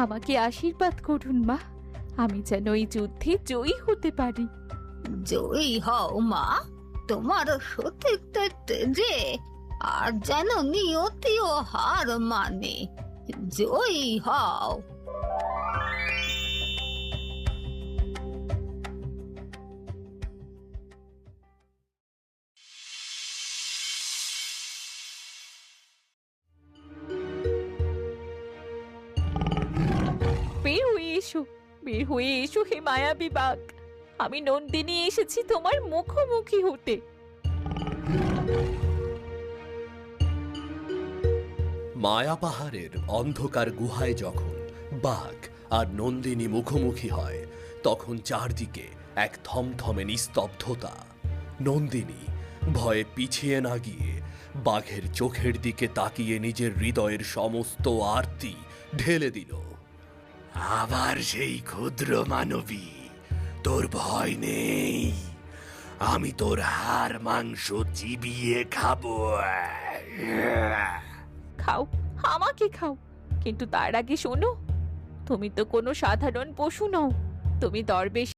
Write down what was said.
আমাকে আশীর্বাদ করুন মা, আমি যেন এই যুদ্ধে জয়ী হতে পারি। জয়ী হও মা, তোমার সতীত্বের তেজে আর যেন নিয়তিও হার মানে। জয়ী হও। বের হয়ে এসো, বের হয়ে এসো হে মায়াবী বাঘ, আমি নন্দিনী এসেছি তোমার মুখোমুখি হতে। মায়া পাহাড়ের অন্ধকার গুহায় যখন বাঘ আর নন্দিনী মুখোমুখি হয়, তখন চারদিকে এক থমথমে নিস্তব্ধতা। নন্দিনী ভয়ে পিছিয়ে না গিয়ে বাঘের চোখের দিকে তাকিয়ে নিজের হৃদয়ের সমস্ত আরতি ঢেলে দিল। আবার সেই ক্ষুদ্র মানবী, তোর ভয় নেই, আমি তোর হাড় মাংস চিবিয়ে খাবো। খাও, আমাকে খাও, কিন্তু তার আগে শোনো, তুমি তো কোনো সাধারণ পশু নও, তুমি দরবেশ